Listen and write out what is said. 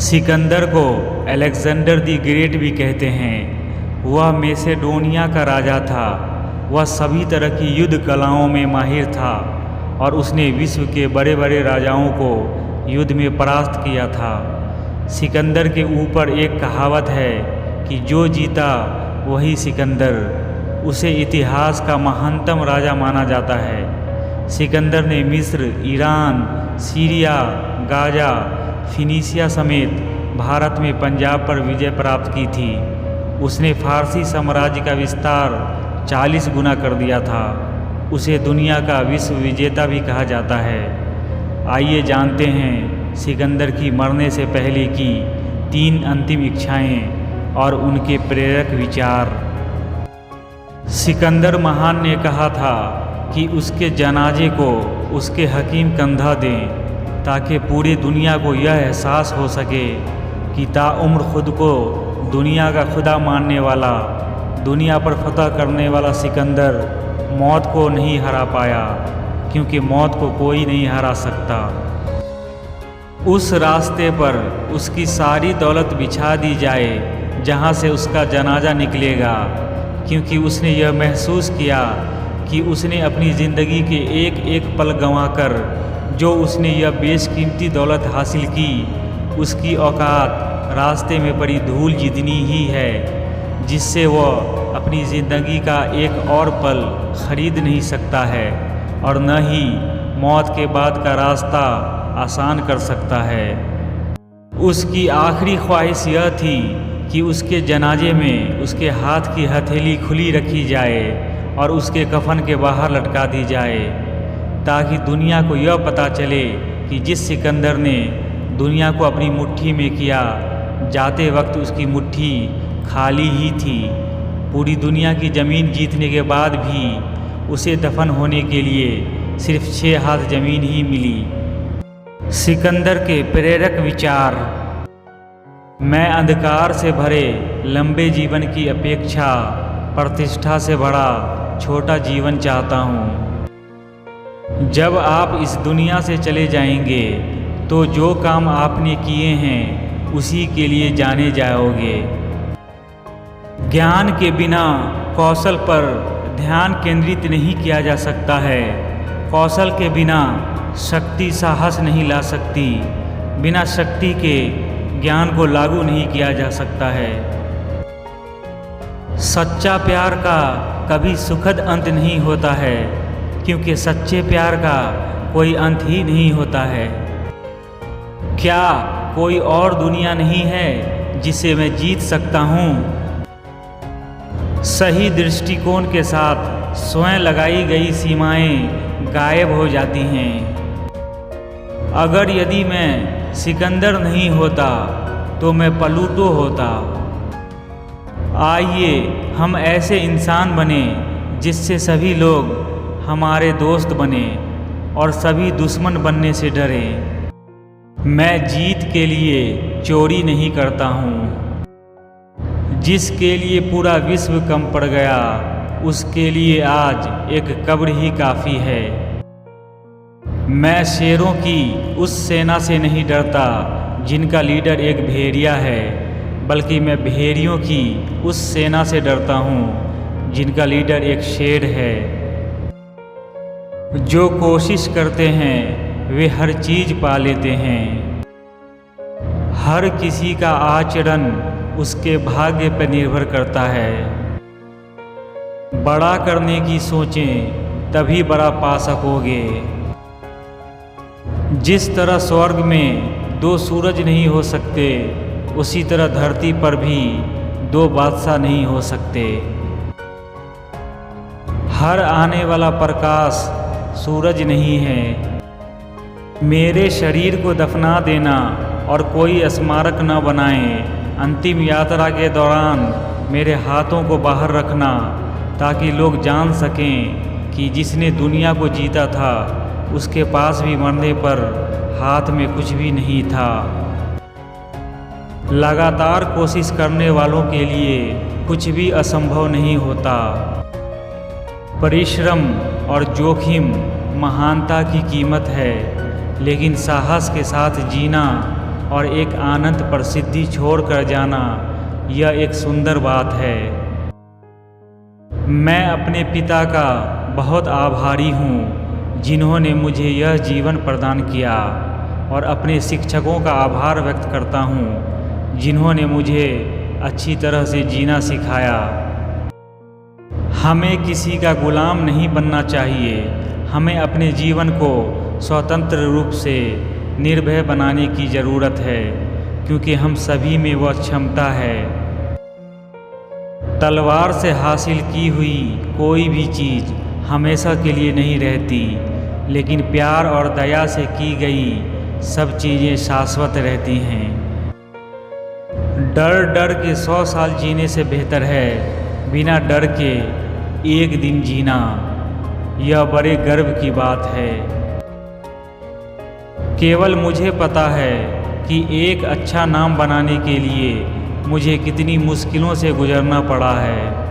सिकंदर को Alexander the great भी कहते हैं। वह मैसेडोनिया का राजा था। वह सभी तरह की युद्ध कलाओं में माहिर था और उसने विश्व के बड़े बड़े राजाओं को युद्ध में परास्त किया था। सिकंदर के ऊपर एक कहावत है कि जो जीता वही सिकंदर। उसे इतिहास का महानतम राजा माना जाता है। सिकंदर ने मिस्र, ईरान, सीरिया, गाजा, फिनीसिया समेत भारत में पंजाब पर विजय प्राप्त की थी। उसने फारसी साम्राज्य का विस्तार 40 गुना कर दिया था। उसे दुनिया का विश्व विजेता भी कहा जाता है। आइए जानते हैं सिकंदर की मरने से पहले की 3 अंतिम इच्छाएं और उनके प्रेरक विचार। सिकंदर महान ने कहा था कि उसके जनाजे को उसके हकीम कंधा दें ताकि पूरी दुनिया को यह एहसास हो सके कि ताउम्र खुद को दुनिया का खुदा मानने वाला, दुनिया पर फतह करने वाला सिकंदर मौत को नहीं हरा पाया, क्योंकि मौत को कोई नहीं हरा सकता। उस रास्ते पर उसकी सारी दौलत बिछा दी जाए जहाँ से उसका जनाजा निकलेगा, क्योंकि उसने यह महसूस किया कि उसने अपनी ज़िंदगी के एक एक पल गंवाकर जो उसने यह बेशकीमती दौलत हासिल की, उसकी औकात रास्ते में पड़ी धूल जितनी ही है, जिससे वह अपनी ज़िंदगी का एक और पल खरीद नहीं सकता है और न ही मौत के बाद का रास्ता आसान कर सकता है। उसकी आखिरी ख्वाहिश यह थी कि उसके जनाजे में उसके हाथ की हथेली खुली रखी जाए और उसके कफन के बाहर लटका दी जाए, ताकि दुनिया को यह पता चले कि जिस सिकंदर ने दुनिया को अपनी मुट्ठी में किया, जाते वक्त उसकी मुट्ठी खाली ही थी। पूरी दुनिया की ज़मीन जीतने के बाद भी उसे दफन होने के लिए सिर्फ 6 हाथ ज़मीन ही मिली। सिकंदर के प्रेरक विचार। मैं अंधकार से भरे लंबे जीवन की अपेक्षा प्रतिष्ठा से भरा छोटा जीवन चाहता हूँ। जब आप इस दुनिया से चले जाएंगे तो जो काम आपने किए हैं उसी के लिए जाने जाओगे। ज्ञान के बिना कौशल पर ध्यान केंद्रित नहीं किया जा सकता है। कौशल के बिना शक्ति साहस नहीं ला सकती। बिना शक्ति के ज्ञान को लागू नहीं किया जा सकता है। सच्चा प्यार का कभी सुखद अंत नहीं होता है, क्योंकि सच्चे प्यार का कोई अंत ही नहीं होता है। क्या कोई और दुनिया नहीं है जिसे मैं जीत सकता हूँ? सही दृष्टिकोण के साथ स्वयं लगाई गई सीमाएं गायब हो जाती हैं। अगर यदि मैं सिकंदर नहीं होता तो मैं प्लूटो होता। आइए हम ऐसे इंसान बने जिससे सभी लोग हमारे दोस्त बने और सभी दुश्मन बनने से डरे। मैं जीत के लिए चोरी नहीं करता हूँ। जिसके लिए पूरा विश्व कम पड़ गया, उसके लिए आज एक कब्र ही काफ़ी है। मैं शेरों की उस सेना से नहीं डरता जिनका लीडर एक भेड़िया है, बल्कि मैं भेड़ियों की उस सेना से डरता हूँ जिनका लीडर एक शेर है। जो कोशिश करते हैं वे हर चीज़ पा लेते हैं। हर किसी का आचरण उसके भाग्य पर निर्भर करता है। बड़ा करने की सोचें तभी बड़ा पा सकोगे। जिस तरह स्वर्ग में 2 सूरज नहीं हो सकते, उसी तरह धरती पर भी 2 बादशाह नहीं हो सकते। हर आने वाला प्रकाश सूरज नहीं है। मेरे शरीर को दफना देना और कोई स्मारक न बनाएं। अंतिम यात्रा के दौरान मेरे हाथों को बाहर रखना, ताकि लोग जान सकें कि जिसने दुनिया को जीता था उसके पास भी मरने पर हाथ में कुछ भी नहीं था। लगातार कोशिश करने वालों के लिए कुछ भी असंभव नहीं होता। परिश्रम और जोखिम महानता की कीमत है, लेकिन साहस के साथ जीना और एक अनंत प्रसिद्धि छोड़कर जाना, यह एक सुंदर बात है। मैं अपने पिता का बहुत आभारी हूँ जिन्होंने मुझे यह जीवन प्रदान किया, और अपने शिक्षकों का आभार व्यक्त करता हूँ जिन्होंने मुझे अच्छी तरह से जीना सिखाया। हमें किसी का गुलाम नहीं बनना चाहिए। हमें अपने जीवन को स्वतंत्र रूप से निर्भय बनाने की ज़रूरत है, क्योंकि हम सभी में वह क्षमता है। तलवार से हासिल की हुई कोई भी चीज़ हमेशा के लिए नहीं रहती, लेकिन प्यार और दया से की गई सब चीज़ें शाश्वत रहती हैं। डर डर के 100 साल जीने से बेहतर है बिना डर के एक दिन जीना। यह बड़े गर्व की बात है। केवल मुझे पता है कि एक अच्छा नाम बनाने के लिए मुझे कितनी मुश्किलों से गुजरना पड़ा है।